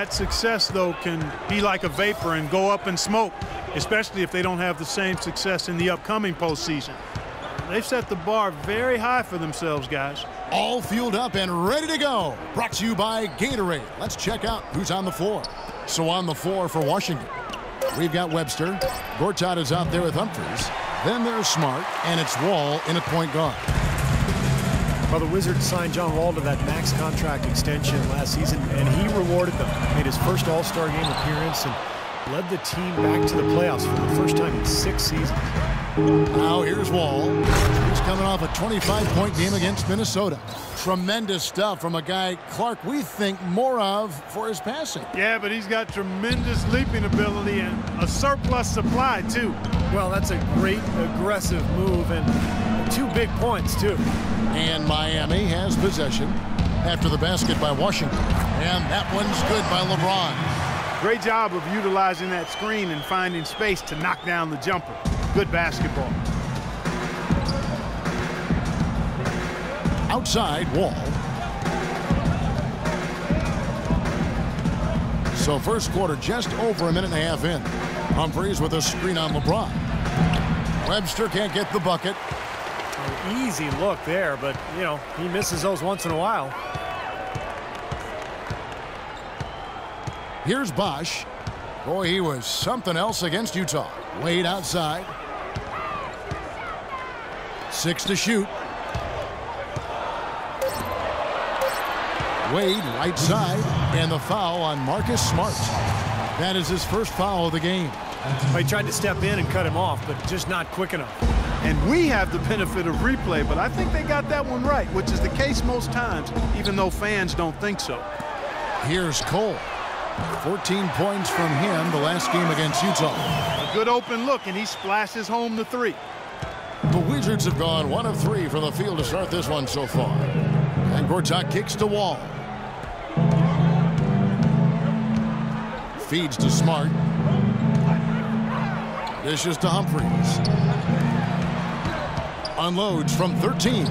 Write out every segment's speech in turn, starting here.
That success, though, can be like a vapor and go up in smoke, especially if they don't have the same success in the upcoming postseason. They've set the bar very high for themselves, guys. All fueled up and ready to go. Brought to you by Gatorade. Let's check out who's on the floor. So on the floor for Washington, we've got Webster. Gortat is out there with Humphries. Then there's Smart, and it's Wall in at point guard. Well, the Wizards signed John Wall to that max contract extension last season, and he rewarded them. Made his first All-Star game appearance and led the team back to the playoffs for the first time in 6 seasons. Now here's Wall. He's coming off a 25-point game against Minnesota. Tremendous stuff from a guy, Clark, we think more of for his passing. Yeah, but he's got tremendous leaping ability and a surplus supply, too. Well, that's a great aggressive move and 2 big points, too. And Miami has possession after the basket by Washington. And that one's good by LeBron. Great job of utilizing that screen and finding space to knock down the jumper. Good basketball. Outside, Wall. So first quarter just over a minute and a half in. Humphries with a screen on LeBron. Webster can't get the bucket. An easy look there, but, you know, he misses those once in a while. Here's Bosch. Boy, he was something else against Utah. Wade outside. 6 to shoot. Wade right side, and the foul on Marcus Smart. That is his first foul of the game. He tried to step in and cut him off, but just not quick enough. And we have the benefit of replay, but I think they got that one right, which is the case most times, even though fans don't think so. Here's Cole. 14 points from him the last game against Utah. A good open look, and he splashes home the 3. The Wizards have gone 1 of 3 from the field to start this one so far. And Gortat kicks to Wall. Feeds to Smart. Dishes to Humphries. Unloads from 13.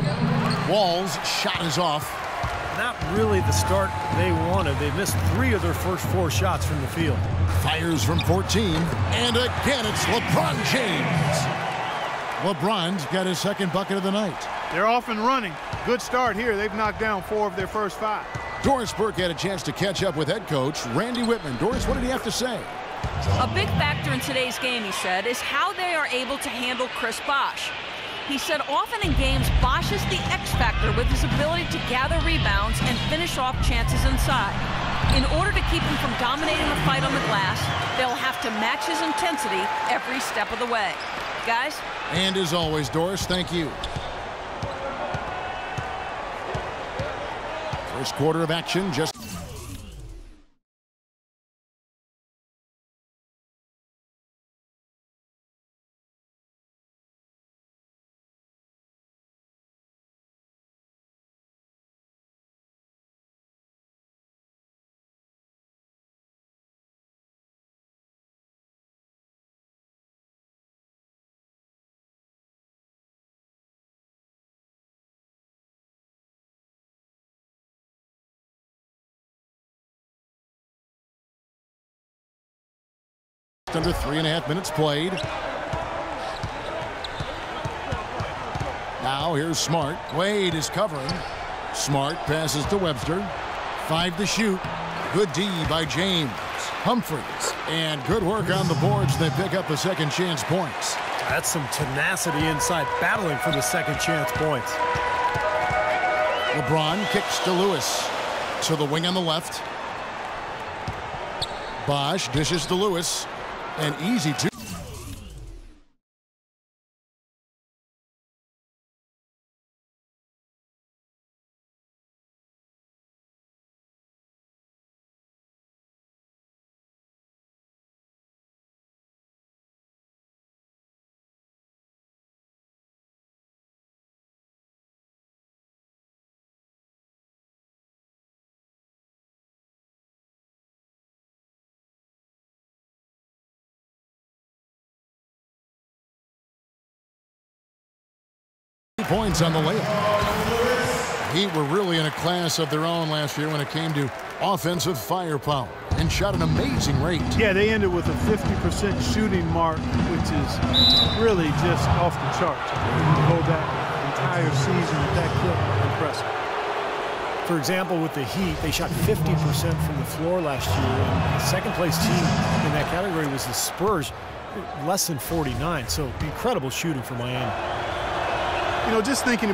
Wall's shot is off. Not really the start they wanted. They missed 3 of their first 4 shots from the field. Fires from 14. And again, it's LeBron James. LeBron's got his second bucket of the night. They're off and running. Good start here. They've knocked down 4 of their first 5. Doris Burke had a chance to catch up with head coach Randy Whitman. Doris, what did he have to say? A big factor in today's game, he said, is how they are able to handle Chris Bosh. He said often in games, Bosh is the X factor with his ability to gather rebounds and finish off chances inside. In order to keep him from dominating the fight on the glass, they'll have to match his intensity every step of the way. Guys? And as always, Doris, thank you. First quarter of action just... under 3.5 minutes played. Now here's Smart. Wade is covering. Smart passes to Webster. 5 to shoot. Good D by James. Humphries. And good work on the boards. They pick up the second chance points. That's some tenacity inside, battling for the second chance points. LeBron kicks to Lewis. To the wing on the left. Bosch dishes to Lewis. An easy 2. Points on the layup. Heat were really in a class of their own last year when it came to offensive firepower and shot an amazing rate. Yeah, they ended with a 50% shooting mark, which is really just off the charts. To go that entire season at that clip, impressive. For example, with the Heat, they shot 50% from the floor last year. And the second-place team in that category was the Spurs, less than 49. So incredible shooting for Miami. You know, just thinking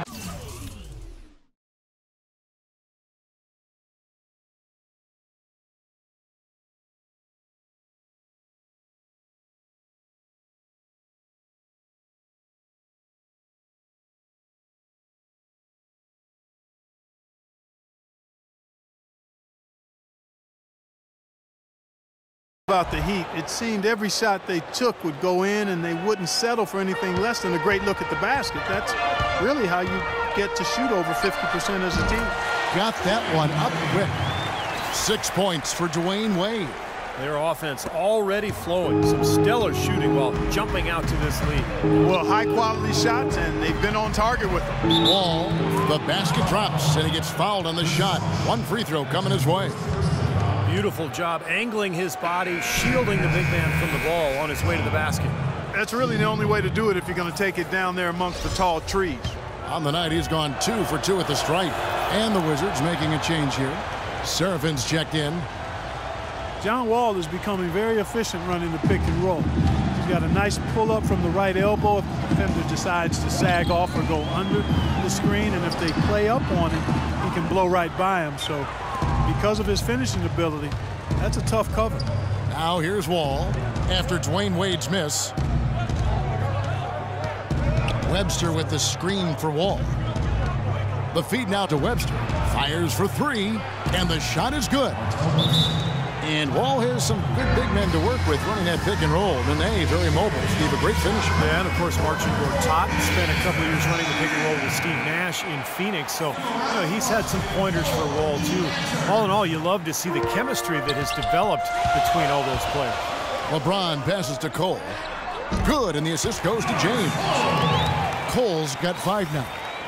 about the Heat, it seemed every shot they took would go in and they wouldn't settle for anything less than a great look at the basket. That's really how you get to shoot over 50% as a team. Got that one up quick. 6 points for Dwayne Wade. Their offense already flowing. Some stellar shooting while jumping out to this lead. Well, high-quality shots, and they've been on target with them. Wall, the basket drops, and he gets fouled on the shot. One free throw coming his way. Beautiful job angling his body, shielding the big man from the ball on his way to the basket. That's really the only way to do it if you're going to take it down there amongst the tall trees. On the night, he's gone 2 for 2 at the stripe. And the Wizards making a change here. Serafin's checked in. John Wall is becoming very efficient running the pick and roll. He's got a nice pull-up from the right elbow if the defender decides to sag off or go under the screen. And if they play up on him, he can blow right by him. So because of his finishing ability, that's a tough cover. Now here's Wall after Dwayne Wade's miss. Webster with the screen for Wall. The feed now to Webster. Fires for 3, and the shot is good. And Wall has some good big men to work with running that pick and roll. Nene, very mobile. Steve, a great finisher. Yeah, and of course, Marcin Gortat spent a couple of years running the pick and roll with Steve Nash in Phoenix. So, he's had some pointers for Wall, too. All in all, you love to see the chemistry that has developed between all those players. LeBron passes to Cole. Good, and the assist goes to James. Cole's got 5 now.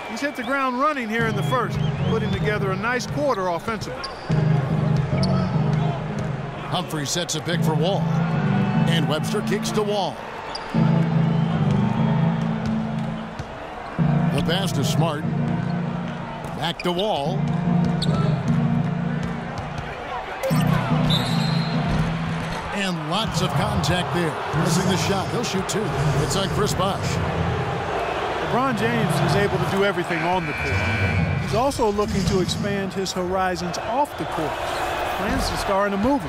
He's hit the ground running here in the first, putting together a nice quarter offensively. Humphrey sets a pick for Wall. And Webster kicks to Wall. The pass to Smart. Back to Wall. And lots of contact there. Missing the shot. He'll shoot 2. It's on Chris Bosh. LeBron James is able to do everything on the court. He's also looking to expand his horizons off the court. Plans to star in a movie.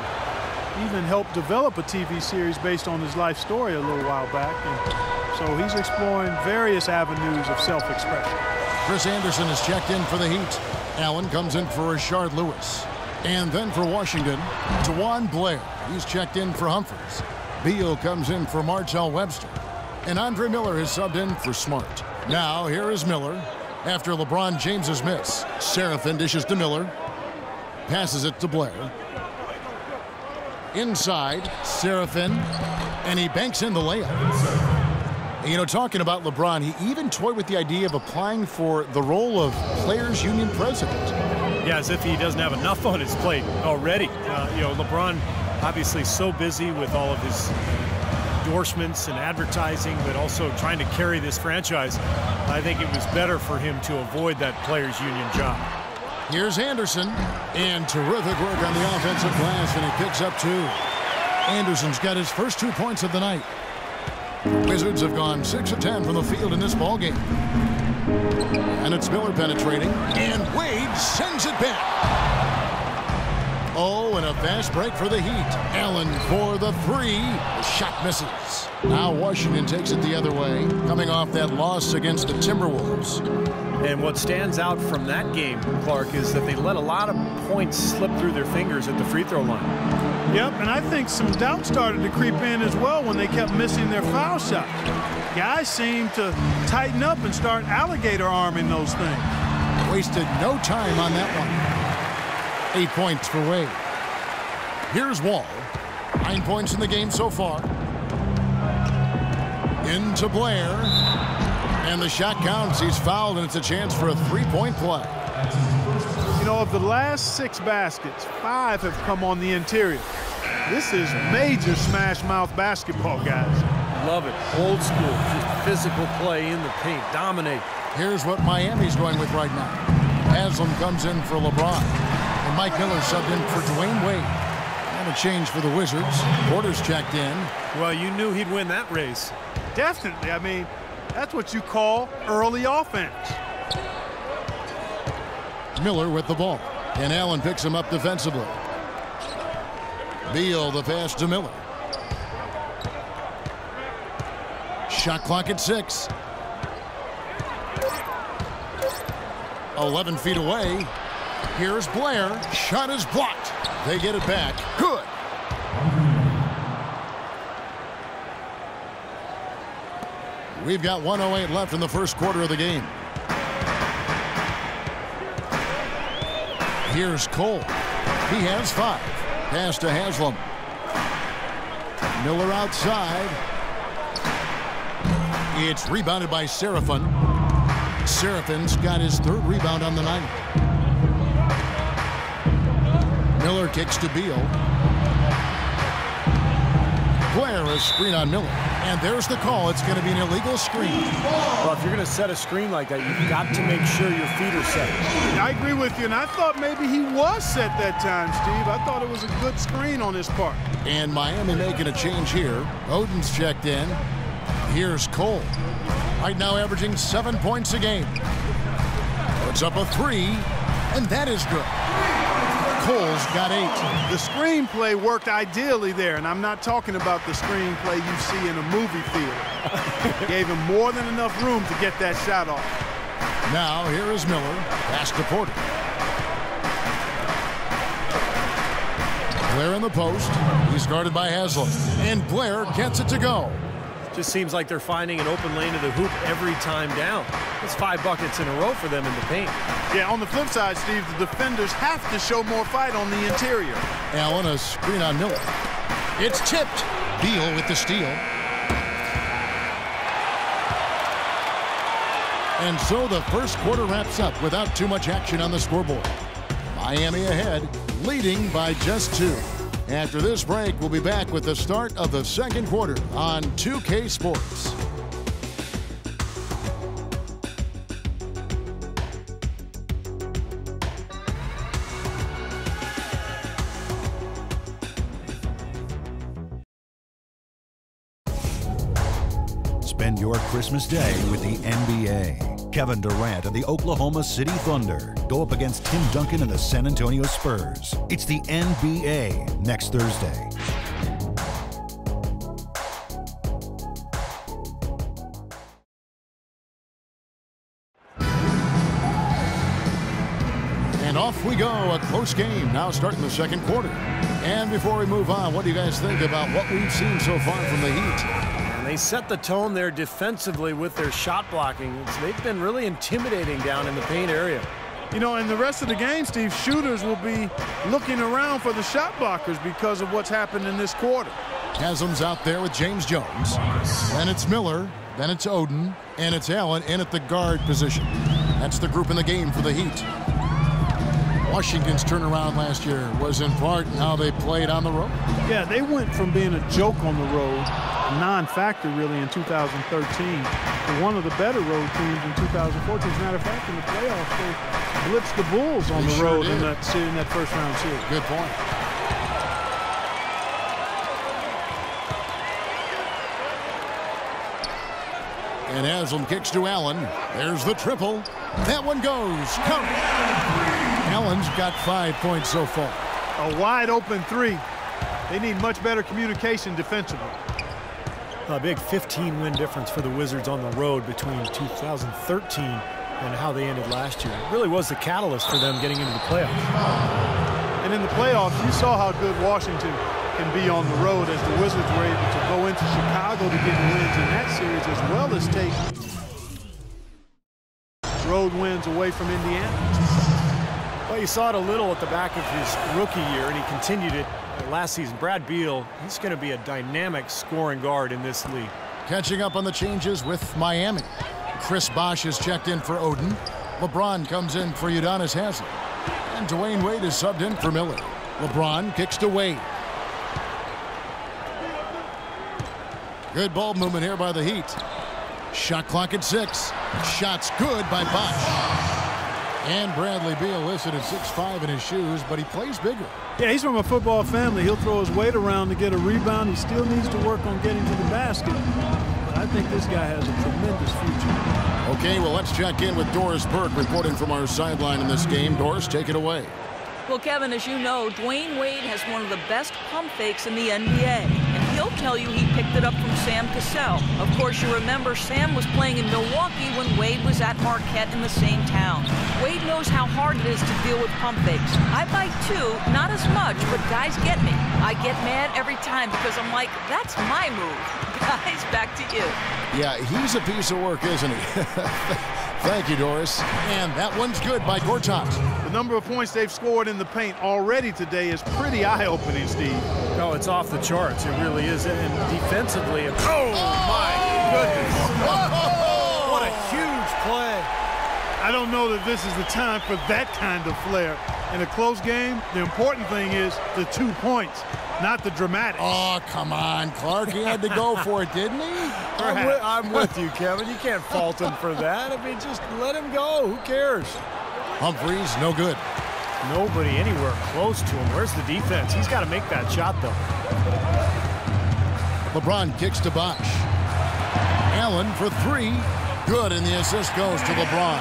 Even helped develop a TV series based on his life story a little while back. And so he's exploring various avenues of self-expression. Chris Anderson is checked in for the Heat. Allen comes in for Rashard Lewis. And then for Washington, DeJuan Blair. He's checked in for Humphries. Beal comes in for Martell Webster. And Andre Miller has subbed in for Smart. Now here is Miller after LeBron James's miss. Serafin dishes to Miller. Passes it to Blair. Inside, Serafin, and he banks in the layup. You know, talking about LeBron, he even toyed with the idea of applying for the role of Players Union president. Yeah, as if he doesn't have enough on his plate already. LeBron obviously so busy with all of his endorsements and advertising, but also trying to carry this franchise. I think it was better for him to avoid that Players Union job. Here's Anderson, and terrific work on the offensive glass, and he picks up 2. Anderson's got his first 2 points of the night. Wizards have gone 6 of 10 from the field in this ballgame. And it's Miller penetrating, and Wade sends it back. Oh, and a fast break for the Heat. Allen for the 3. The shot misses. Now Washington takes it the other way, coming off that loss against the Timberwolves. And what stands out from that game, Clark, is that they let a lot of points slip through their fingers at the free throw line. Yep, and I think some doubt started to creep in as well when they kept missing their foul shots. Guys seem to tighten up and start alligator arming those things. Wasted no time on that one. 8 points for Wade. Here's Wall. 9 points in the game so far. Into Blair. And the shot counts. He's fouled, and it's a chance for a 3-point play. You know, of the last 6 baskets, 5 have come on the interior. This is major smash mouth basketball, guys. Love it. Old school, just physical play in the paint, dominate. Here's what Miami's going with right now. Haslam comes in for LeBron. And Mike Miller subbed in for Dwayne Wade. And a change for the Wizards. Porter's checked in. Well, you knew he'd win that race. Definitely. I mean, that's what you call early offense. Miller with the ball. And Allen picks him up defensively. Beal the pass to Miller. Shot clock at 6. 11 feet away. Here's Blair. Shot is blocked. They get it back. Good. We've got 1:08 left in the first quarter of the game. Here's Cole. He has 5. Pass to Haslam. Miller outside. It's rebounded by Seraphin. Seraphin's got his 3rd rebound on the night. Miller kicks to Beal. Blair a screen on Miller. And there's the call. It's going to be an illegal screen. Well, if you're going to set a screen like that, you've got to make sure your feet are set. I agree with you, and I thought maybe he was set that time, Steve. I thought it was a good screen on his part. And Miami making a change here. Oden's checked in. Here's Cole. Right now averaging 7 points a game. Puts up a 3, and that is good. Cole's got 8. The screenplay worked ideally there, and I'm not talking about the screenplay you see in a movie theater. Gave him more than enough room to get that shot off. Now here is Miller. Pass to Porter. Blair in the post. He's guarded by Haslam. And Blair gets it to go. Just seems like they're finding an open lane to the hoop every time down. It's 5 buckets in a row for them in the paint. Yeah, on the flip side, Steve, the defenders have to show more fight on the interior. Allen, a screen on Miller. It's tipped. Beal with the steal. And so the first quarter wraps up without too much action on the scoreboard. Miami ahead, leading by just 2. After this break, we'll be back with the start of the second quarter on 2K Sports. Spend your Christmas day with the NBA. Kevin Durant and the Oklahoma City Thunder go up against Tim Duncan and the San Antonio Spurs. It's the NBA next Thursday. And off we go, a close game now starting the second quarter. And before we move on, what do you guys think about what we've seen so far from the Heat? They set the tone there defensively with their shot blocking. They've been really intimidating down in the paint area. You know, in the rest of the game, Steve, shooters will be looking around for the shot blockers because of what's happened in this quarter. Haslam's out there with James Jones. Then it's Miller. Then it's Oden. And it's Allen in at the guard position. That's the group in the game for the Heat. Washington's turnaround last year was in part how they played on the road. Yeah, they went from being a joke on the road, non-factor really in 2013, to one of the better road teams in 2014. As a matter of fact, in the playoffs, they blitzed the Bulls on the road in that first round series. Good point. And Haslam kicks to Allen. There's the triple. That one goes. Count. Allen's got 5 points so far. A wide open 3. They need much better communication defensively. A big 15-win difference for the Wizards on the road between 2013 and how they ended last year. It really was the catalyst for them getting into the playoffs. And in the playoffs, you saw how good Washington can be on the road as the Wizards were able to go into Chicago to get wins in that series as well as take road wins away from Indiana. Well, you saw it a little at the back of his rookie year, and he continued it last season. Brad Beal, he's going to be a dynamic scoring guard in this league. Catching up on the changes with Miami. Chris Bosh is checked in for Oden. LeBron comes in for Udonis Haslem. And Dwayne Wade is subbed in for Miller. LeBron kicks to Wade. Good ball movement here by the Heat. Shot clock at 6. Shot's good by Bosh. And Bradley Beal listed at 6'5" in his shoes, but he plays bigger. Yeah, he's from a football family. He'll throw his weight around to get a rebound. He still needs to work on getting to the basket. But I think this guy has a tremendous future. Okay, well, let's check in with Doris Burke reporting from our sideline in this game. Doris, take it away. Well, Kevin, as you know, Dwayne Wade has one of the best pump fakes in the NBA. And he'll tell you he picked it up from Sam Cassell. Of course, you remember Sam was playing in Milwaukee when Wade was at Marquette in the same town. Wade knows how hard it is to deal with pump fakes. I bite too, not as much, but guys get me. I get mad every time because I'm like, that's my move. Guys, back to you. Yeah, he's a piece of work, isn't he? Thank you, Doris. And that one's good by Gortat. The number of points they've scored in the paint already today is pretty eye-opening, Steve. Oh, it's off the charts. It really is. And defensively, my goodness. What a huge play. I don't know that this is the time for that kind of flair. In a close game, the important thing is the 2 points, not the dramatics. Oh, come on, Clark. He had to go for it, didn't he? I'm with you, Kevin. You can't fault him for that. I mean, just let him go. Who cares? Humphries, no good. Nobody anywhere close to him. Where's the defense? He's got to make that shot, though. LeBron kicks to Bosh. Allen for 3. Good, and the assist goes to LeBron.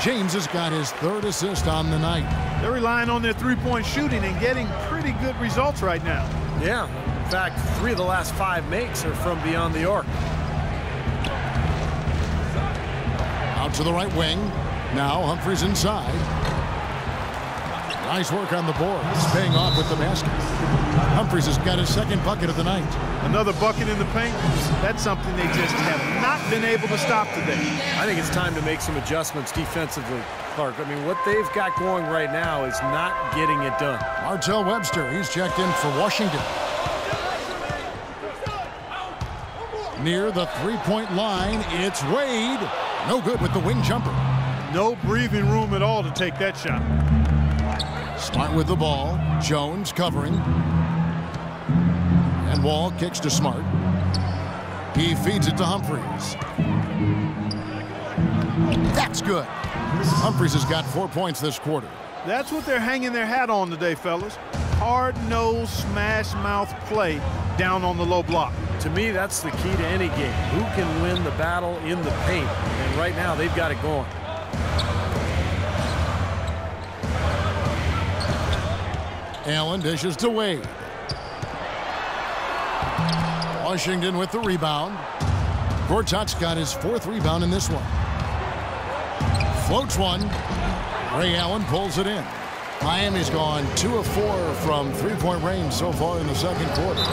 James has got his 3rd assist on the night. They're relying on their three-point shooting and getting pretty good results right now. Yeah. In fact, 3 of the last 5 makes are from beyond the arc. Out to the right wing. Now Humphries inside. Nice work on the boards. Paying off with the basket. Humphries has got his 2nd bucket of the night. Another bucket in the paint. That's something they just have not been able to stop today. I think it's time to make some adjustments defensively, Clark. I mean, what they've got going right now is not getting it done. Martell Webster, he's checked in for Washington. Near the 3-point line, it's Wade. No good with the wing jumper. No breathing room at all to take that shot. Smart with the ball. Jones covering. And Wall kicks to Smart. He feeds it to Humphries. That's good. Humphries has got 4 points this quarter. That's what they're hanging their hat on today, fellas. Hard-nosed, smash-mouth play down on the low block. To me, that's the key to any game. Who can win the battle in the paint? And right now, they've got it going. Allen dishes to Wade. Washington with the rebound. Gortat's got his 4th rebound in this one. Floats one. Ray Allen pulls it in. Miami's gone 2 of 4 from 3-point range so far in the 2nd quarter.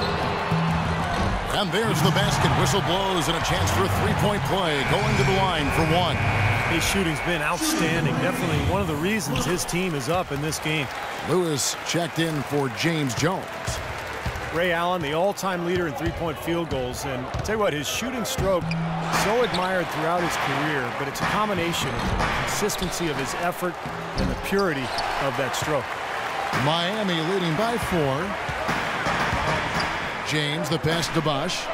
And there's the basket. Whistle blows and a chance for a 3-point play. Going to the line for 1. His shooting's been outstanding. Definitely one of the reasons his team is up in this game. Lewis checked in for James Jones. Ray Allen, the all-time leader in 3-point field goals. And I'll tell you what, his shooting stroke, so admired throughout his career, but it's a combination of the consistency of his effort and the purity of that stroke. Miami leading by 4. James, the pass to Bosh.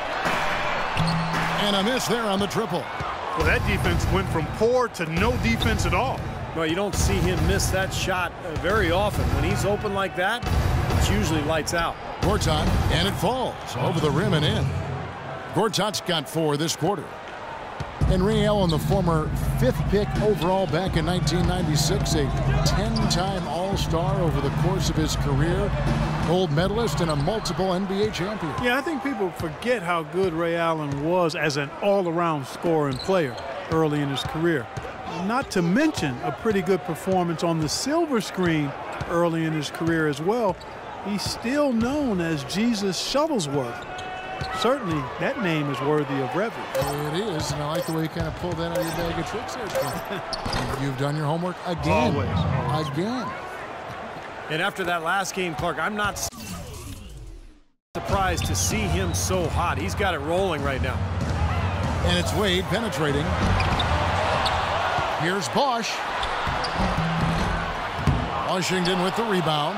And a miss there on the triple. Well, that defense went from poor to no defense at all. Well, you don't see him miss that shot very often. When he's open like that, it's usually lights out. Gortat, and it falls over the rim and in. Gortat's got 4 this quarter. And Ray Allen, the former 5th pick overall back in 1996, a 10-time All-Star over the course of his career, gold medalist and a multiple NBA champion. Yeah, I think people forget how good Ray Allen was as an all-around scoring player early in his career. Not to mention a pretty good performance on the silver screen early in his career as well. He's still known as Jesus Shuttlesworth. Certainly, that name is worthy of reverence. It is, and I like the way you kind of pulled that out of your bag of tricks there. You've done your homework again. Always. Again. And after that last game, Clark, I'm not surprised to see him so hot. He's got it rolling right now. And it's Wade penetrating. Here's Bosch. Washington with the rebound.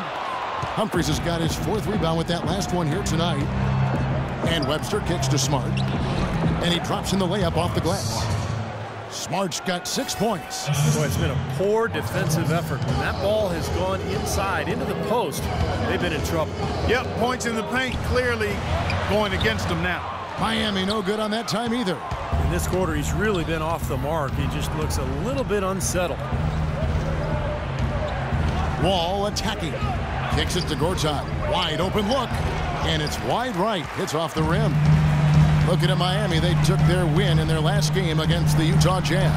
Humphries has got his 4th rebound with that last one here tonight. And Webster kicks to Smart. And he drops in the layup off the glass. Smart's got 6 points. Boy, it's been a poor defensive effort. When that ball has gone inside into the post, they've been in trouble. Yep, points in the paint clearly going against them now. Miami no good on that time either. In this quarter, he's really been off the mark. He just looks a little bit unsettled. Wall attacking. Kicks it to Gortat. Wide open look. And it's wide right. Hits off the rim. Looking at Miami, they took their win in their last game against the Utah Jazz.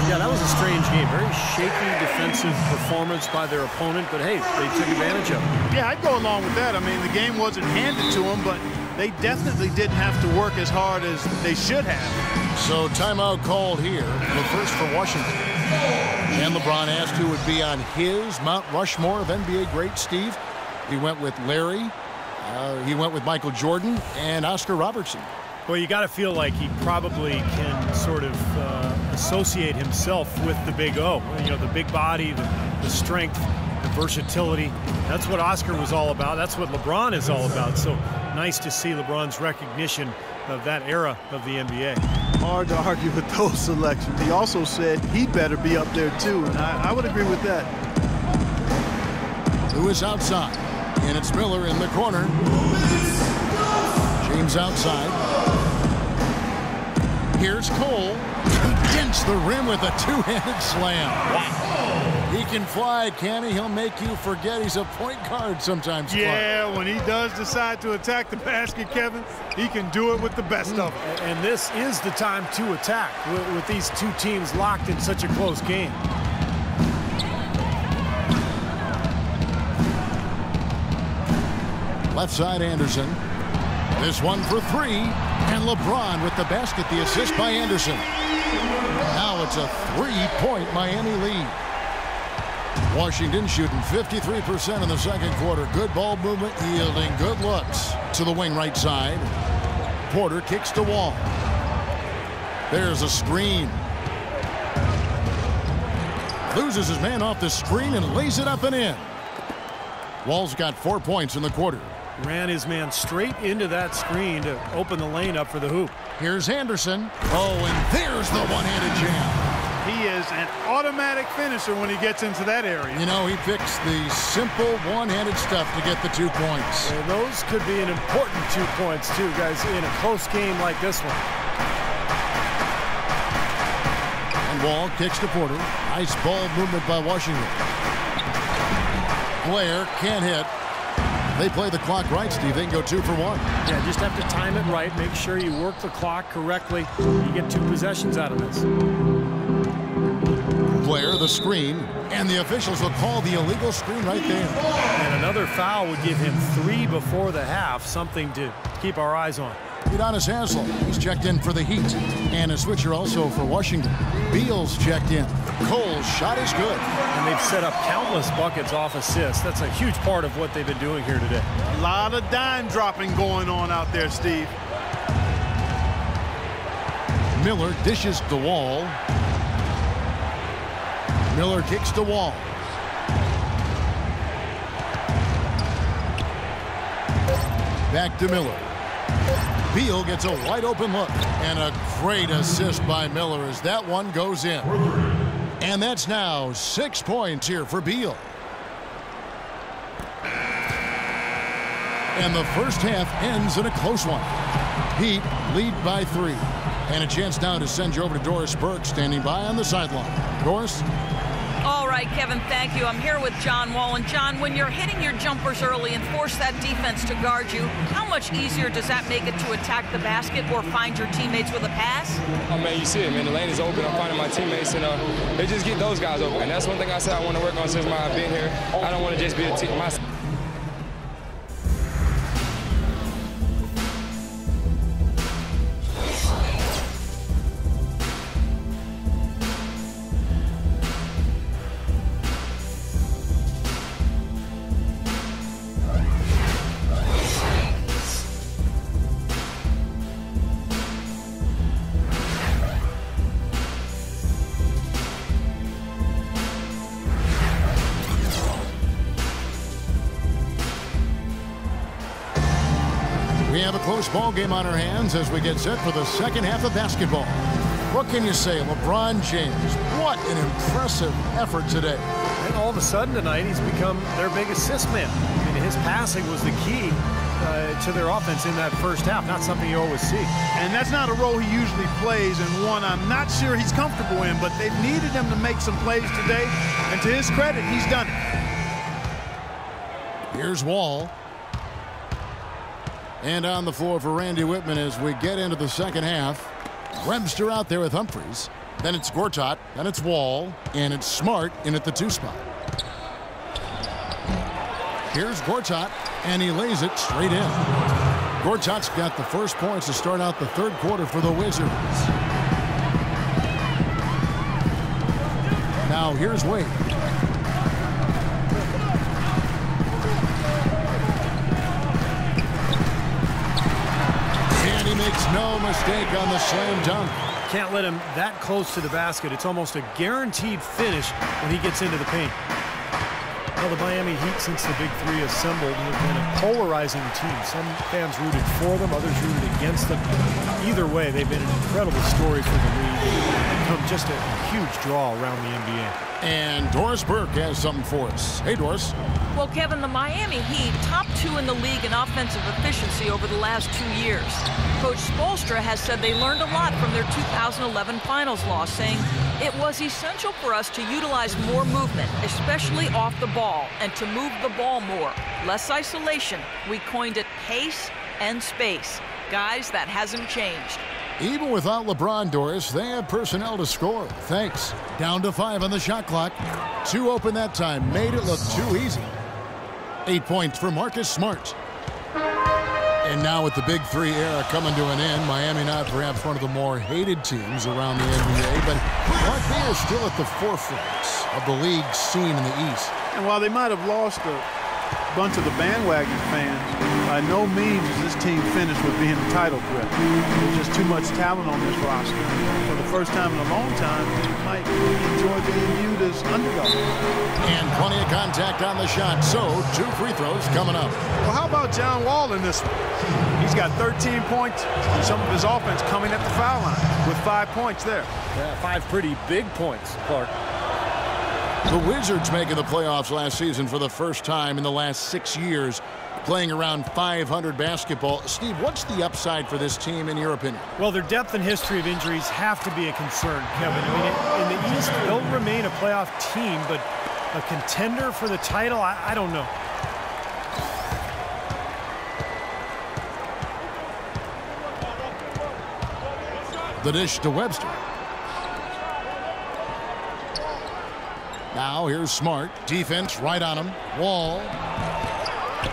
Yeah, that was a strange game. Very shaky defensive performance by their opponent, but hey, they took advantage of it. Yeah, I'd go along with that. I mean, the game wasn't handed to them, but they definitely didn't have to work as hard as they should have. So timeout called here, the first for Washington. And LeBron asked who would be on his Mount Rushmore of NBA greats, Steve. He went with Larry, he went with Michael Jordan, and Oscar Robertson. Well, you got to feel like he probably can sort of associate himself with the Big O. You know, the big body, the strength, the versatility. That's what Oscar was all about. That's what LeBron is all about. So nice to see LeBron's recognition of that era of the NBA. Hard to argue with those selections. He also said he better be up there too, and I would agree with that. Who is outside? And it's Miller in the corner. James outside. Here's Cole. He dents the rim with a two-handed slam. Wow. He can fly, can he? He'll make you forget he's a point guard sometimes. Yeah, Clark. When he does decide to attack the basket, Kevin, he can do it with the best of them. And this is the time to attack with these two teams locked in such a close game. Left side, Anderson. This one for 3, and LeBron with the basket, the assist by Anderson. Now it's a 3-point Miami lead. Washington shooting 53% in the second quarter. Good ball movement, yielding good looks. To the wing right side. Porter kicks to Wall. There's a screen. Loses his man off the screen and lays it up and in. Wall's got 4 points in the quarter. Ran his man straight into that screen to open the lane up for the hoop. Here's Anderson. Oh, and there's the one-handed jam. He is an automatic finisher when he gets into that area. You know, he picks the simple one-handed stuff to get the 2 points. And those could be an important 2 points, too, guys, in a close game like this one. And Wall kicks to Porter. Nice ball movement by Washington. Blair can't hit. They play the clock right, Steve. They can go 2 for 1. Yeah, just have to time it right. Make sure you work the clock correctly. You get 2 possessions out of this. Blair, the screen, and the officials will call the illegal screen right there. And another foul would give him 3 before the half, something to keep our eyes on. Udonis Haslem, he's checked in for the Heat. And a switcher also for Washington. Beal's checked in. Cole's shot is good. And they've set up countless buckets off assists. That's a huge part of what they've been doing here today. A lot of dime dropping going on out there, Steve. Miller dishes to Wall. Miller kicks to Wall. Back to Miller. Beal gets a wide open look, and a great assist by Miller as that one goes in. And that's now 6 points here for Beal. And the first half ends in a close one. Heat lead by 3. And a chance now to send you over to Doris Burke, standing by on the sideline. Doris? All right, Kevin, thank you. I'm here with John Wall. And John, when you're hitting your jumpers early and force that defense to guard you, how much easier does that make it to attack the basket or find your teammates with a pass? Oh, man, you see it, man. The lane is open. I'm finding my teammates, and they just get those guys open. And that's one thing I said I want to work on since I've been here. I don't want to just be a team. We have a close ball game on our hands as we get set for the second half of basketball. What can you say, LeBron James? What an impressive effort today. And all of a sudden tonight, he's become their big assist man. I mean, his passing was the key to their offense in that first half. Not something you always see. And that's not a role he usually plays, and one I'm not sure he's comfortable in, but they've needed him to make some plays today, and to his credit, he's done it. Here's Wall. And on the floor for Randy Whitman as we get into the second half. Webster out there with Humphries. Then it's Gortat. Then it's Wall. And it's Smart in at the 2 spot. Here's Gortat. And he lays it straight in. Gortat's got the first points to start out the third quarter for the Wizards. Now here's Wade. And he makes no mistake on the slam dunk. Can't let him that close to the basket. It's almost a guaranteed finish when he gets into the paint. Well, the Miami Heat, since the Big Three assembled, have been a polarizing team. Some fans rooted for them, others rooted against them. Either way, they've been an incredible story for the league. They've become just a huge draw around the NBA. And Doris Burke has something for us. Hey, Doris. Well, Kevin, the Miami Heat, top 2 in the league in offensive efficiency over the last 2 years. Coach Spoelstra has said they learned a lot from their 2011 finals loss, saying it was essential for us to utilize more movement, especially off the ball, and to move the ball more. Less isolation. We coined it pace and space. Guys, that hasn't changed. Even without LeBron, Doris, they have personnel to score. Thanks. Down to 5 on the shot clock. 2 open that time. Made it look too easy. 8 points for Marcus Smart. And now with the Big Three era coming to an end, Miami not perhaps one of the more hated teams around the NBA, but they are still at the forefront of the league scene in the East. And while they might have lost a bunch of the bandwagon fans, by no means is this team finished with being a title threat. There's just too much talent on this roster. For the first time in a long time, they might enjoy being viewed as underdogs. And plenty of contact on the shot, so 2 free throws coming up. Well, how about John Wall in this one? He's got 13 points and some of his offense coming at the foul line with 5 points there. Yeah, 5 pretty big points, Clark. The Wizards making the playoffs last season for the first time in the last 6 years, playing around 500 basketball. Steve, what's the upside for this team in your opinion? Well, their depth and history of injuries have to be a concern, Kevin. I mean, in the East, they'll remain a playoff team, but a contender for the title, I don't know. The dish to Webster. Now here's Smart. Defense right on him. Wall.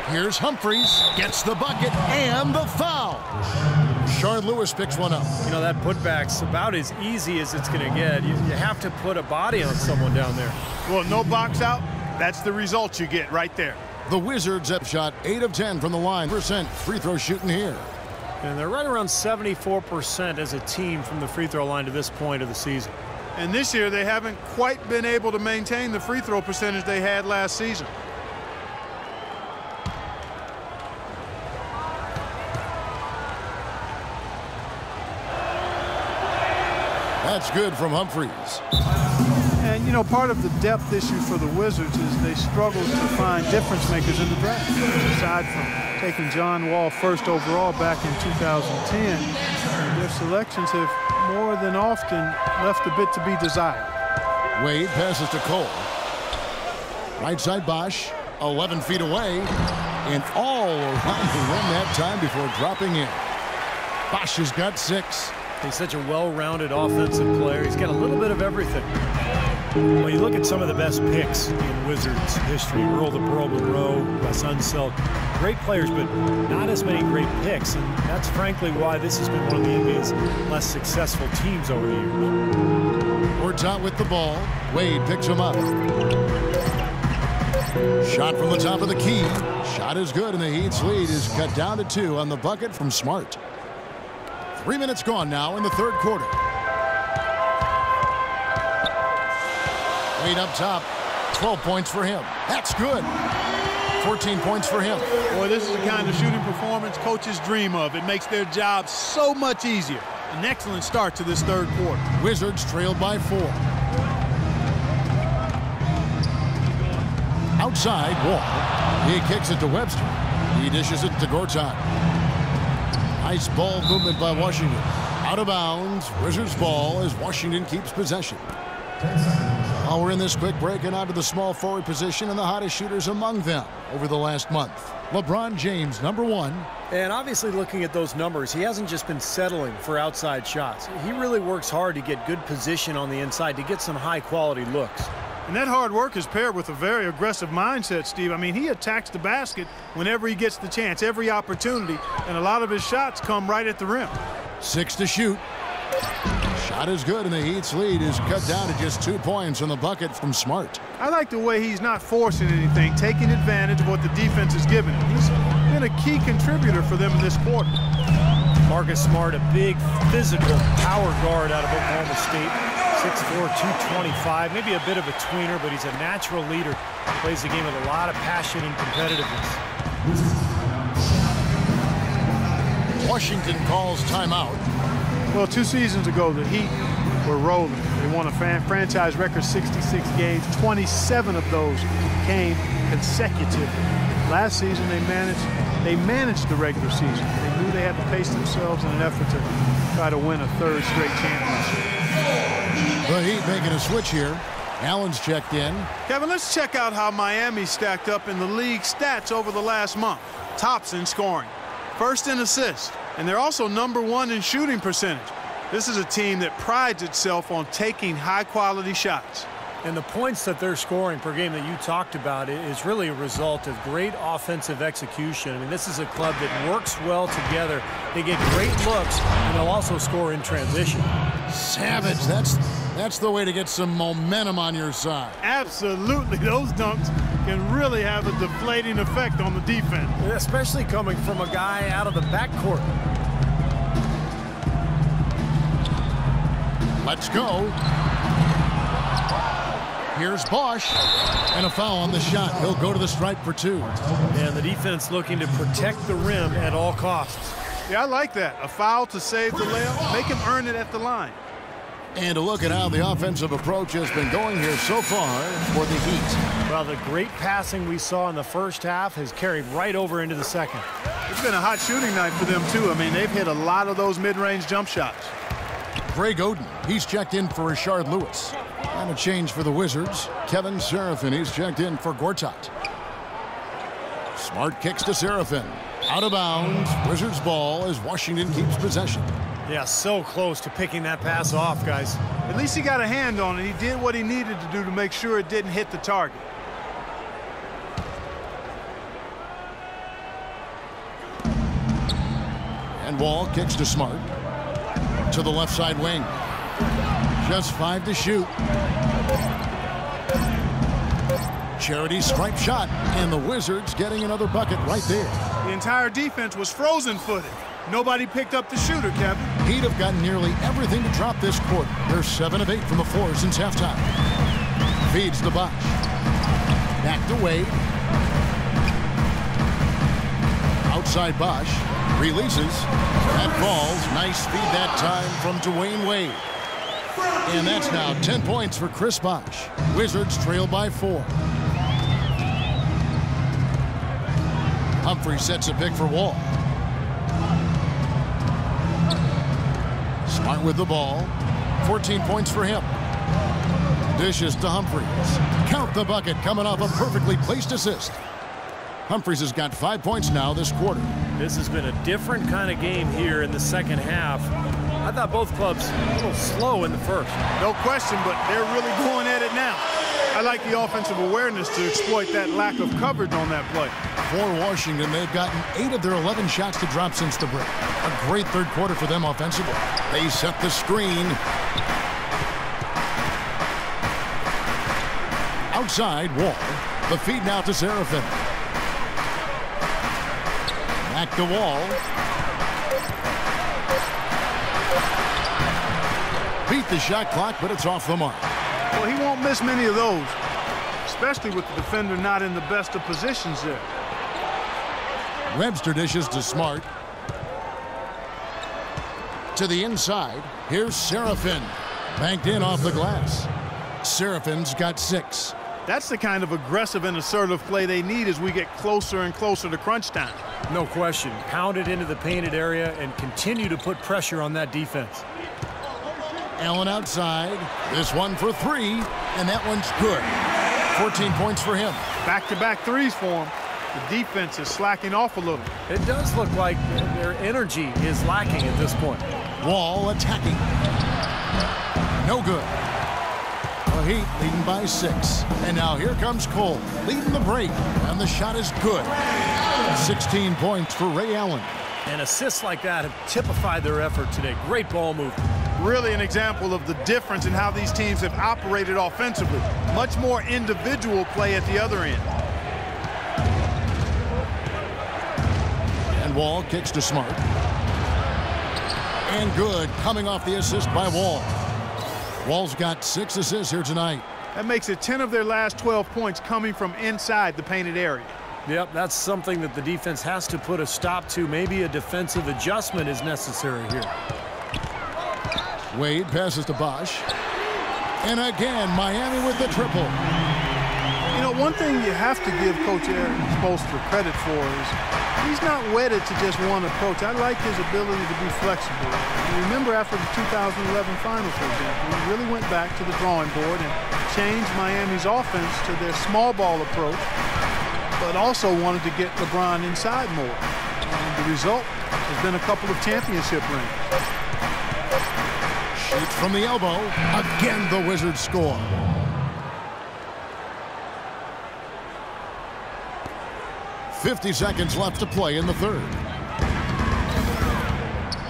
Here's Humphries. Gets the bucket and the foul. Shard Lewis picks one up. You know, that putback's about as easy as it's going to get. You have to put a body on someone down there. Well, no box out. That's the result you get right there. The Wizards have shot 8 of 10 from the line. Free throw shooting here. And they're right around 74% as a team from the free throw line to this point of the season. And this year, they haven't quite been able to maintain the free throw percentage they had last season. That's good from Humphries. And, you know, part of the depth issue for the Wizards is they struggle to find difference makers in the draft. Aside from taking John Wall first overall back in 2010, their selections have more than often left a bit to be desired. Wade passes to Cole. Right side Bosch, 11 feet away, and all around the rim that time before dropping in. Bosch has got 6. He's such a well-rounded offensive player. He's got a little bit of everything. Well, you look at some of the best picks in Wizards history. Earl the Pearl Monroe, Wes Unseld. Great players, but not as many great picks. And that's frankly why this has been one of the NBA's less successful teams over the years. Gortat with the ball. Wade picks him up. Shot from the top of the key. Shot is good, and the Heat's lead is cut down to 2 on the bucket from Smart. 3 minutes gone now in the third quarter. Wade up top. 12 points for him. That's good. 14 points for him. Boy, this is the kind of shooting performance coaches dream of. It makes their job so much easier. An excellent start to this third quarter. Wizards trailed by 4. Outside, Wall. He kicks it to Webster. He dishes it to Gortat. Nice ball movement by Washington. Out of bounds. Wizards ball as Washington keeps possession. While we're in this quick break and onto the small forward position and the hottest shooters among them over the last month. LeBron James, number 1. And obviously looking at those numbers, he hasn't just been settling for outside shots. He really works hard to get good position on the inside to get some high-quality looks. And that hard work is paired with a very aggressive mindset, Steve. I mean, he attacks the basket whenever he gets the chance, every opportunity, and a lot of his shots come right at the rim. 6 to shoot. Shot is good, and the Heat's lead is cut down to just 2 points on the bucket from Smart. I like the way he's not forcing anything, taking advantage of what the defense is giving him. He's been a key contributor for them in this quarter. Marcus Smart, a big physical power guard out of Oklahoma State. 6'4", 225, maybe a bit of a tweener, but he's a natural leader. Plays the game with a lot of passion and competitiveness. Washington calls timeout. Well, 2 seasons ago, the Heat were rolling. They won a franchise record 66 games. 27 of those came consecutively. Last season, they managed the regular season. They knew they had to pace themselves in an effort to try to win a 3rd straight championship. The Heat making a switch here. Allen's checked in. Kevin, let's check out how Miami stacked up in the league stats over the last month. Tops in scoring, 1st in assists, and they're also number 1 in shooting percentage. This is a team that prides itself on taking high-quality shots. And the points that they're scoring per game that you talked about is really a result of great offensive execution. I mean, this is a club that works well together. They get great looks, and they'll also score in transition. Savage. That's the way to get some momentum on your side. Absolutely. Those dunks can really have a deflating effect on the defense. Especially coming from a guy out of the backcourt. Let's go. Here's Bosch, and a foul on the shot. He'll go to the stripe for 2. And the defense looking to protect the rim at all costs. Yeah, I like that. A foul to save the layup. Make him earn it at the line. And to look at how the offensive approach has been going here so far for the Heat. Well, the great passing we saw in the first half has carried right over into the second. It's been a hot shooting night for them, too. I mean, they've hit a lot of those mid-range jump shots. Greg Oden, he's checked in for Rashard Lewis. And a change for the Wizards. Kevin Seraphin, he's checked in for Gortat. Smart kicks to Seraphin. Out of bounds. Wizards ball as Washington keeps possession. Yeah, so close to picking that pass off, guys. At least he got a hand on it. He did what he needed to do to make sure it didn't hit the target. And Wall kicks to Smart. To the left side wing. Just 5 to shoot. Charity stripe shot, and the Wizards getting another bucket right there. The entire defense was frozen-footed. Nobody picked up the shooter, Kevin. Heat have gotten nearly everything to drop this quarter. They're 7 of 8 from the floor since halftime. Feeds to Bosch. Back to Wade. Outside Bosch. Releases. That falls. Nice feed that time from Dwayne Wade. And that's now 10 points for Chris Bosch. Wizards trail by 4. Humphrey sets a pick for Wall. Smart with the ball. 14 points for him. Dishes to Humphreys. Count the bucket coming off a perfectly placed assist. Humphreys has got 5 points now this quarter. This has been a different kind of game here in the second half. I thought both clubs a little slow in the first. No question, but they're really going at it now. I like the offensive awareness to exploit that lack of coverage on that play. For Washington, they've gotten 8 of their 11 shots to drop since the break. A great third quarter for them offensively. They set the screen. Outside, Wall. The feed now to Seraphin. Back to Wall. Beat the shot clock, but it's off the mark. Well, he won't miss many of those. especially with the defender not in the best of positions there. Webster dishes to Smart. To the inside. Here's Serafin. Banked in off the glass. Serafin's got 6. That's the kind of aggressive and assertive play they need as we get closer and closer to crunch time. No question. Pound it into the painted area and continue to put pressure on that defense. Allen outside. This one for 3, and that one's good. 14 points for him. Back-to-back threes for him. The defense is slacking off a little. It does look like their energy is lacking at this point. Wall attacking. No good. The Heat leading by 6. And now here comes Cole leading the break. And the shot is good. 16 points for Ray Allen. And assists like that have typified their effort today. Great ball movement. Really an example of the difference in how these teams have operated offensively. Much more individual play at the other end. And Wall kicks to Smart. And good, coming off the assist by Wall. Wall's got 6 assists here tonight. That makes it 10 of their last 12 points coming from inside the painted area. Yep, that's something that the defense has to put a stop to. Maybe a defensive adjustment is necessary here. Wade passes to Bosch. And again, Miami with the triple. You know, one thing you have to give Coach Aaron Spoelstra credit for is he's not wedded to just one approach. I like his ability to be flexible. You remember after the 2011 final, for example, he really went back to the drawing board and changed Miami's offense to their small ball approach, but also wanted to get LeBron inside more. And the result has been a couple of championship rings. Shoots from the elbow. Again, the Wizards score. .50 seconds left to play in the third.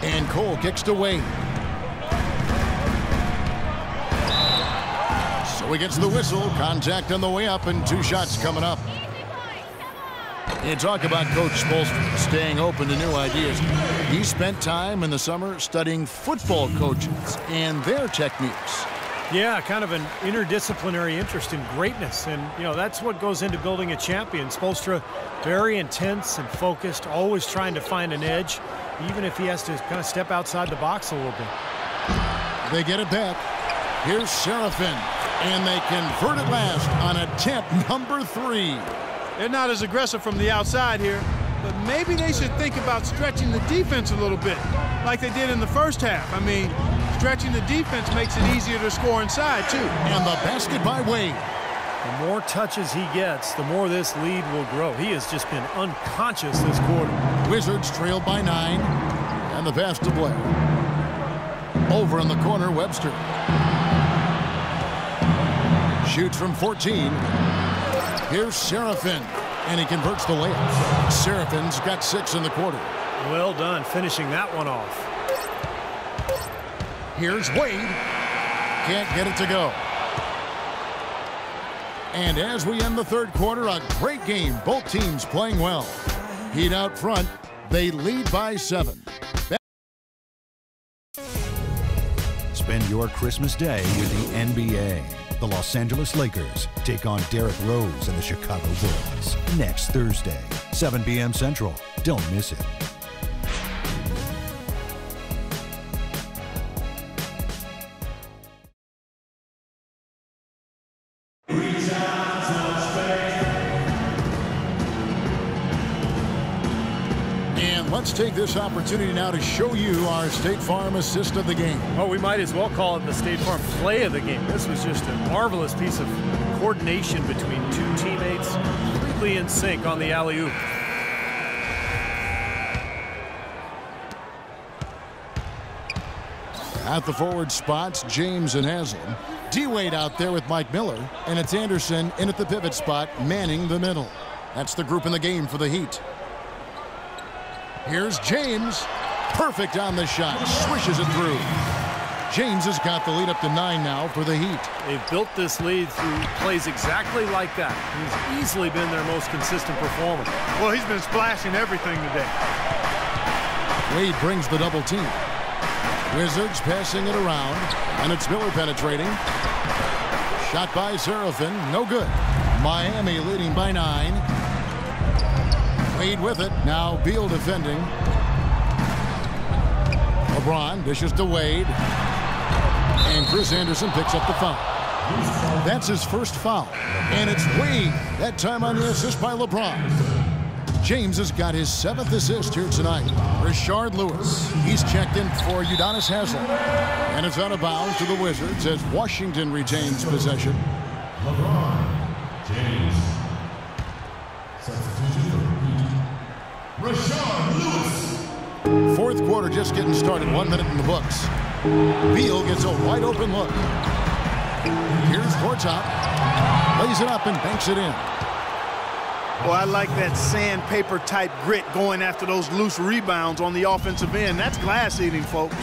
And Cole kicks to Wade. So he gets the whistle. Contact on the way up and 2 shots coming up. You talk about Coach Spoelstra staying open to new ideas. He spent time in the summer studying football coaches and their techniques. Yeah, kind of an interdisciplinary interest in greatness. And, you know, that's what goes into building a champion. Spoelstra, very intense and focused, always trying to find an edge, even if he has to kind of step outside the box a little bit. They get it back. Here's Serafin. And they convert it last on attempt number 3. They're not as aggressive from the outside here, but maybe they should think about stretching the defense a little bit, like they did in the first half. I mean, stretching the defense makes it easier to score inside, too. And the basket by Wade. The more touches he gets, the more this lead will grow. He has just been unconscious this quarter. Wizards trailed by 9. And the pass to Blair. Over in the corner, Webster. Shoots from 14. Here's Serafin, and he converts the layup. Serafin's got 6 in the quarter. Well done, finishing that one off. Here's Wade. Can't get it to go. And as we end the third quarter, a great game. Both teams playing well. Heat out front. They lead by 7. Spend your Christmas day with the NBA. The Los Angeles Lakers take on Derrick Rose and the Chicago Bulls next Thursday, 7 p.m. Central. Don't miss it. And let's take this opportunity now to show you our State Farm assist of the game. Well, we might as well call it the State Farm play of the game. This was just a marvelous piece of coordination between 2 teammates, completely in sync on the alley-oop. At the forward spots, James and Haslam. D-Wade out there with Mike Miller. And it's Anderson in at the pivot spot, manning the middle. That's the group in the game for the Heat. Here's James. Perfect on the shot. Swishes it through. James has got the lead up to 9 now for the Heat. They've built this lead through plays exactly like that. He's easily been their most consistent performer. Well, he's been splashing everything today. Wade brings the double team. Wizards passing it around. And it's Miller penetrating. Shot by Serafin. No good. Miami leading by 9. Wade with it. Now Beal defending. LeBron dishes to Wade. And Chris Anderson picks up the foul. That's his first foul. And it's Wade. That time on the assist by LeBron. James has got his 7th assist here tonight. Rashard Lewis. He's checked in for Udonis Haslem. And it's out of bounds to the Wizards as Washington retains possession. LeBron James. Substitution for Rashard Lewis. Fourth quarter just getting started. 1 minute in the books. Beal gets a wide open look. Here's Gortat. Lays it up and banks it in. Well, I like that sandpaper type grit going after those loose rebounds on the offensive end. That's glass eating, folks.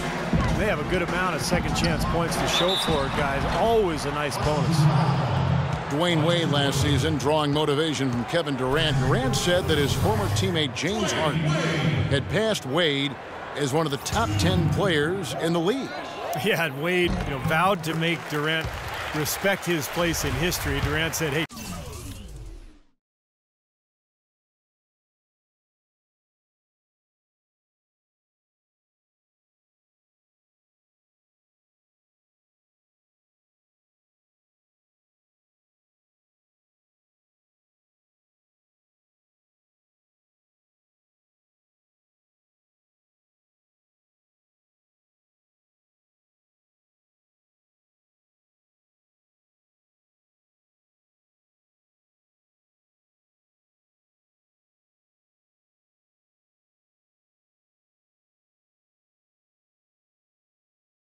They have a good amount of second chance points to show for it, guys. Always a nice bonus. Dwayne Wade last season drawing motivation from Kevin Durant. Durant said that his former teammate James Harden had passed Wade as one of the top 10 players in the league. Yeah, and Wade vowed to make Durant respect his place in history. Durant said, hey,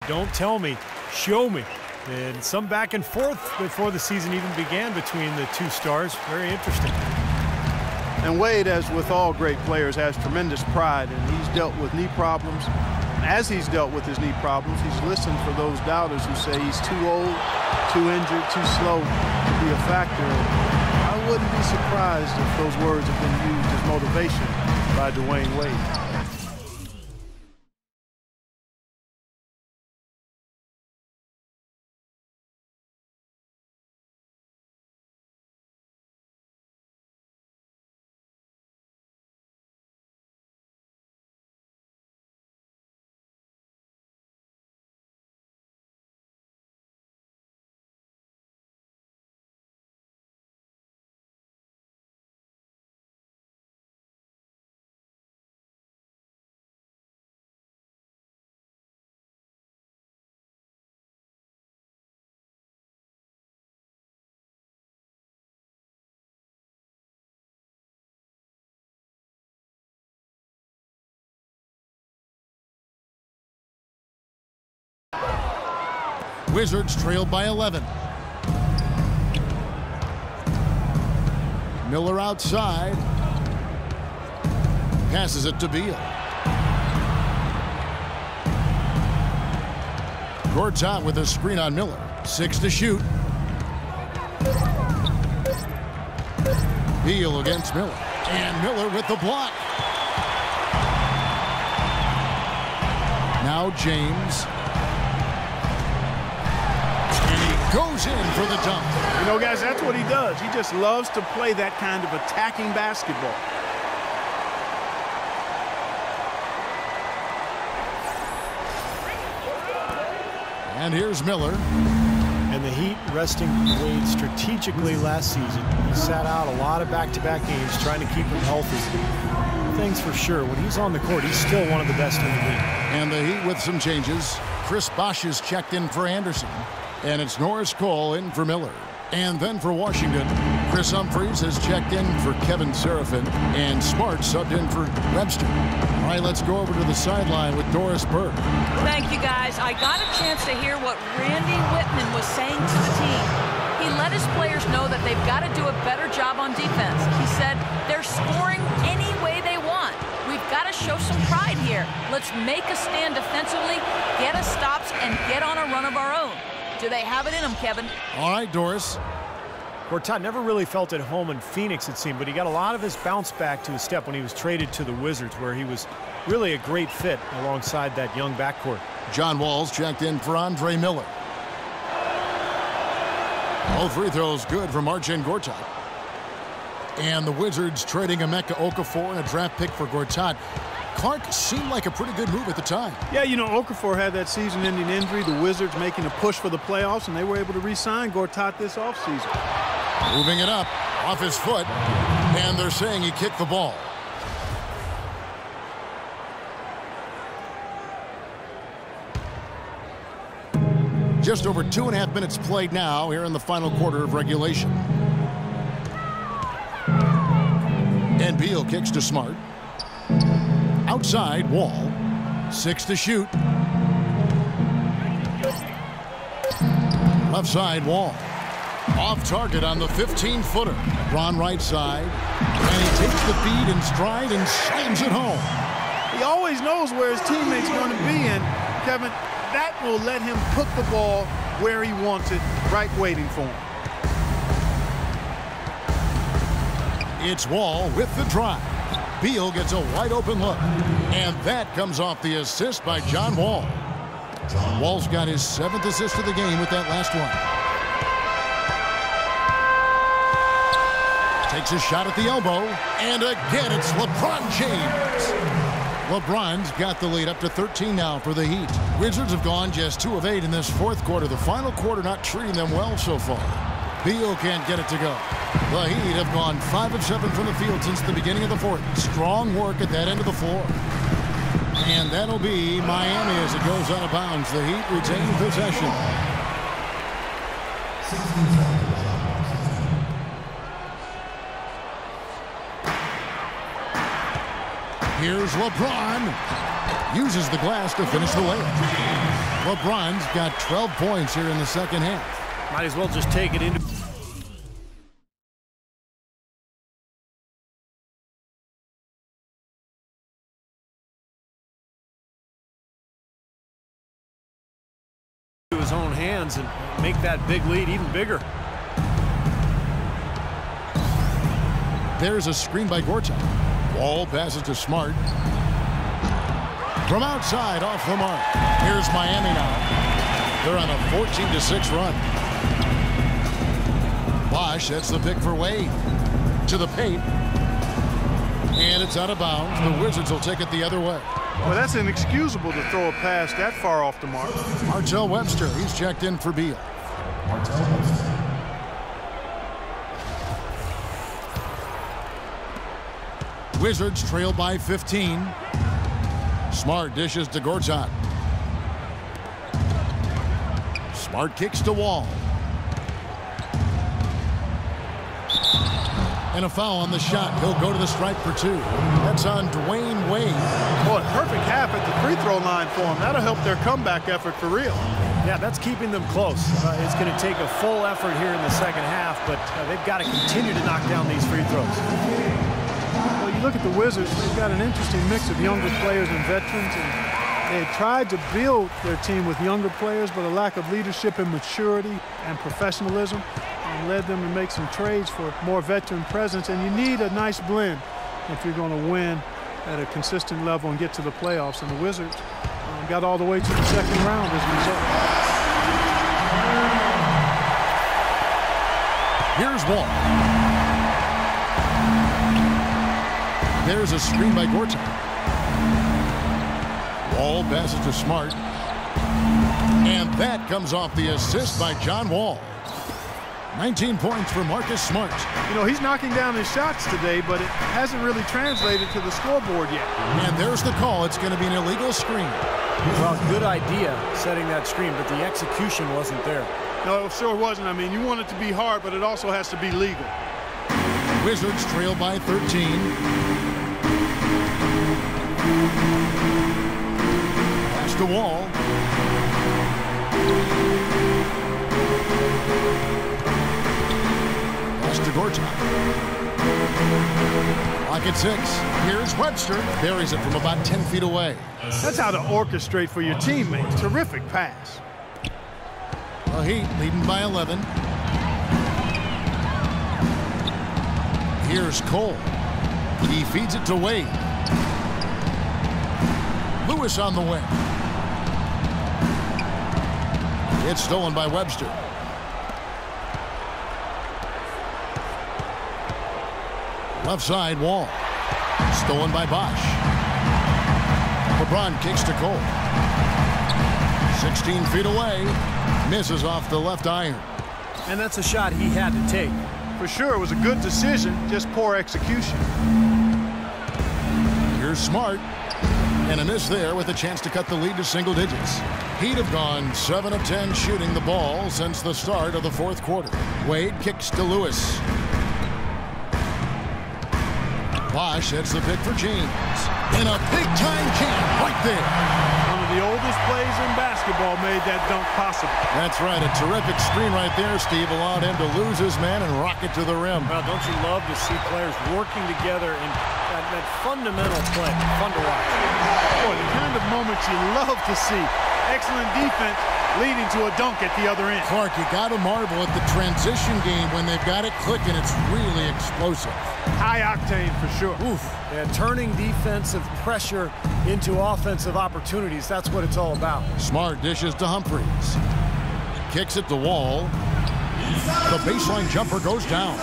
don't tell me, show me. And some back and forth before the season even began between the two stars. Very interesting. And Wade, as with all great players, has tremendous pride, and he's dealt with knee problems. As he's dealt with his knee problems, he's listened for those doubters who say he's too old, too injured, too slow to be a factor. I wouldn't be surprised if those words have been used as motivation by Dwayne Wade. Wizards trail by 11. Miller outside. Passes it to Beal. Gortat with a screen on Miller. 6 to shoot. Beal against Miller. And Miller with the block. Now James. Goes in for the dunk. You know, guys, that's what he does. He just loves to play that kind of attacking basketball. And here's Miller. And the Heat resting Wade strategically last season. He sat out a lot of back-to-back games trying to keep him healthy. Things for sure. When he's on the court, he's still one of the best in the league. And the Heat with some changes. Chris Bosh is checked in for Anderson. And it's Norris Cole in for Miller. And then for Washington, Chris Humphries has checked in for Kevin Serafin. And Smart subbed in for Webster. All right, let's go over to the sideline with Doris Burke. Thank you, guys. I got a chance to hear what Randy Whitman was saying to the team. He let his players know that they've got to do a better job on defense. He said they're scoring any way they want. We've got to show some pride here. Let's make a stand defensively, get us stops, and get on a run of our own. Do they have it in them, Kevin? All right, Doris. Gortat never really felt at home in Phoenix, it seemed, but he got a lot of his bounce back to his step when he was traded to the Wizards, where he was really a great fit alongside that young backcourt. John Wall's checked in for Andre Miller. All free throws good from Marcin Gortat. And the Wizards trading Emeka Okafor and a draft pick for Gortat. Clark seemed like a pretty good move at the time. Yeah, you know, Okafor had that season-ending injury. The Wizards making a push for the playoffs, and they were able to re-sign Gortat this offseason. Moving it up off his foot, and they're saying he kicked the ball. Just over 2.5 minutes played now here in the final quarter of regulation. And Beal kicks to Smart. Outside, Wall. 6 to shoot. Left side, Wall. Off target on the 15-footer. LeBron right side. And he takes the feed in stride and slams it home. He always knows where his teammate's going to be, and Kevin, that will let him put the ball where he wants it, right waiting for him. It's Wall with the drive. Beal gets a wide open look. And that comes off the assist by John Wall. Wall's got his 7th assist of the game with that last one. Takes a shot at the elbow. And again, it's LeBron James. LeBron's got the lead up to 13 now for the Heat. Wizards have gone just 2 of 8 in this 4th quarter. The final quarter not treating them well so far. Beal can't get it to go. The Heat have gone 5 of 7 from the field since the beginning of the 4th. Strong work at that end of the floor. And that'll be Miami as it goes out of bounds. The Heat retain possession. Here's LeBron. Uses the glass to finish the layup. LeBron's got 12 points here in the second half. Might as well just take it into his own hands and make that big lead even bigger. There's a screen by Gortat. Wall passes to Smart. From outside, off the mark. Here's Miami now. They're on a 14-6 run. Bosh sets the pick for Wade. To the paint. And it's out of bounds. The Wizards will take it the other way. Well, that's inexcusable to throw a pass that far off the mark. Martell Webster, he's checked in for Beal. Wizards trail by 15. Smart dishes to Gortat. Smart kicks to Wall. And a foul on the shot. He'll go to the stripe for 2. That's on Dwayne Wade. Boy, perfect half at the free throw line for him. That'll help their comeback effort for real. Yeah, that's keeping them close. It's going to take a full effort here in the second half, but they've got to continue to knock down these free throws. Well, you look at the Wizards, they've got an interesting mix of younger players and veterans, and they had tried to build their team with younger players, but a lack of leadership and maturity and professionalism led them to make some trades for more veteran presence, and you need a nice blend if you're going to win at a consistent level and get to the playoffs. And the Wizards got all the way to the second round as a result. Here's Wall. There's a screen by Gortat. Wall passes to Smart. And that comes off the assist by John Wall. 19 points for Marcus Smart. You know, he's knocking down his shots today, but it hasn't really translated to the scoreboard yet. And there's the call. It's going to be an illegal screen. Well, good idea setting that screen, but the execution wasn't there. No, it sure wasn't. I mean, you want it to be hard, but it also has to be legal. Wizards trail by 13. Pass to Wall. To Gortat. Lock at 6. Here's Webster. Buries it from about 10 feet away. That's how to orchestrate for your teammates. Terrific pass. The Heat leading by 11. Here's Cole. He feeds it to Wade. Lewis on the wing. It's stolen by Webster. Left side, Wall. Stolen by Bosch. LeBron kicks to Cole. 16 feet away. Misses off the left iron. And that's a shot he had to take. For sure, it was a good decision, just poor execution. Here's Smart. And a miss there with a chance to cut the lead to single digits. He'd have gone 7 of 10 shooting the ball since the start of the fourth quarter. Wade kicks to Lewis. Bosch hits the pick for James. And a big-time jam right there. One of the oldest plays in basketball made that dunk possible. That's right. A terrific screen right there, Steve. Allowed him to lose his man and rock it to the rim. Well, don't you love to see players working together in that fundamental play? Fun to watch. Boy, the kind of moments you love to see. Excellent defense leading to a dunk at the other end. Clark, you got to marvel at the transition game when they've got it clicking. It's really explosive. High octane for sure. Oof. Yeah, turning defensive pressure into offensive opportunities. That's what it's all about. Smart dishes to Humphries. Kicks it to Wall. The baseline jumper goes down.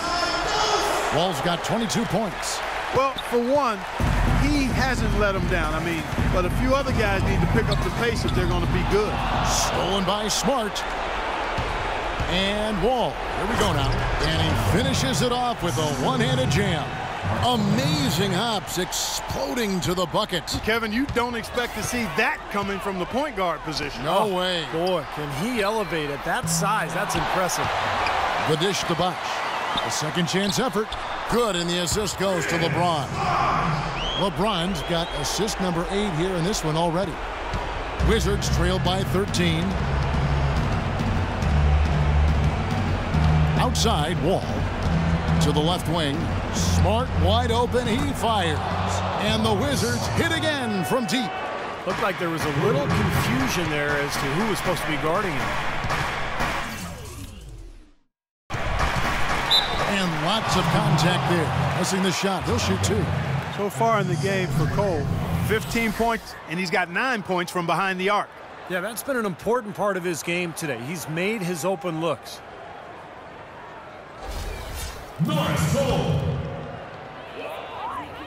Wall's got 22 points. Well, for one, he hasn't let them down. I mean, but a few other guys need to pick up the pace if they're going to be good. Stolen by Smart. And Wall. Here we go now. And he finishes it off with a one-handed jam. Amazing hops exploding to the bucket. Kevin, you don't expect to see that coming from the point guard position. No way. Boy, can he elevate at that size. That's impressive. The dish to Bosch. A second chance effort. Good, and the assist goes to LeBron. LeBron's got assist number 8 here in this one already. Wizards trail by 13. Outside, Wall. To the left wing. Smart wide open. He fires. And the Wizards hit again from deep. Looked like there was a little confusion there as to who was supposed to be guarding him. And lots of contact there. Missing the shot. He'll shoot 2. So far in the game for Cole, 15 points, and he's got 9 points from behind the arc. Yeah, that's been an important part of his game today. He's made his open looks. Norris Cole.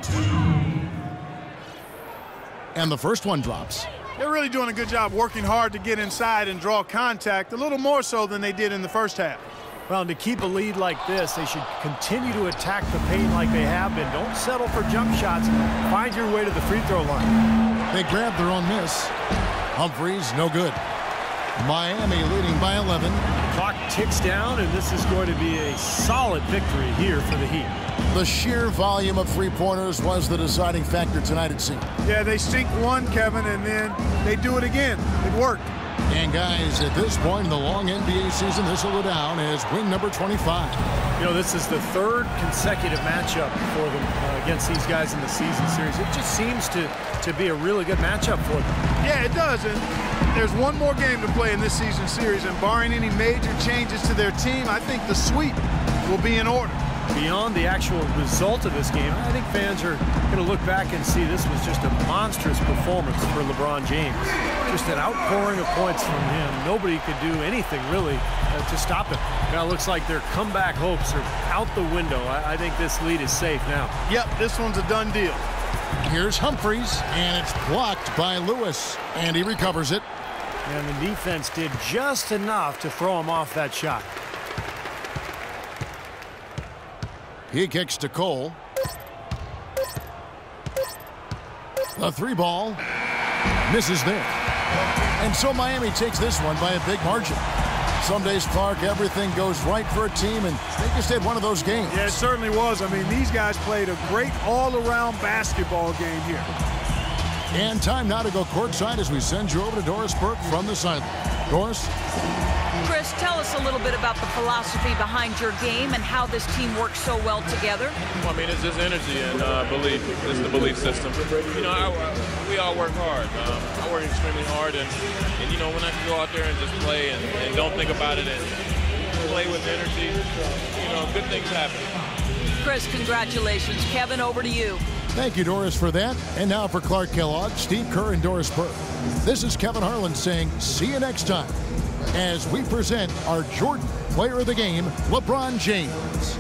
2. And the first one drops. They're really doing a good job working hard to get inside and draw contact, a little more so than they did in the first half. Well, to keep a lead like this, they should continue to attack the paint like they have been. Don't settle for jump shots. Find your way to the free throw line. They grab their own miss. Humphries, no good. Miami leading by 11. Clock ticks down, and this is going to be a solid victory here for the Heat. The sheer volume of three-pointers was the deciding factor tonight, it seemed. Yeah, they sink one, Kevin, and then they do it again. It worked. And guys, at this point in the long NBA season, this will go down as win number 25. You know, this is the third consecutive matchup for them against these guys in the season series. It just seems to be a really good matchup for them. Yeah, it does. And there's one more game to play in this season series, and barring any major changes to their team, I think the sweep will be in order. Beyond the actual result of this game, I think fans are going to look back and see this was just a monstrous performance for LeBron James. Just an outpouring of points from him. Nobody could do anything really to stop him. Now it looks like their comeback hopes are out the window. I think this lead is safe now. Yep, this one's a done deal. Here's Humphries, and it's blocked by Lewis, and he recovers it. And the defense did just enough to throw him off that shot. He kicks to Cole. The 3-ball misses there. And so Miami takes this one by a big margin. Some days, Clark, everything goes right for a team, and they just had one of those games. Yeah, it certainly was. I mean, these guys played a great all-around basketball game here. And time now to go courtside as we send you over to Doris Burke from the sideline. Doris? Chris, tell us a little bit about the philosophy behind your game and how this team works so well together. Well, I mean, it's just energy and belief. It's the belief system. You know, we all work hard. I work extremely hard, and you know, when I can go out there and just play and don't think about it and play with energy, you know, good things happen. Chris, congratulations. Kevin, over to you. Thank you, Doris, for that. And now for Clark Kellogg, Steve Kerr, and Doris Burke. This is Kevin Harlan saying see you next time as we present our Jordan Player of the Game, LeBron James.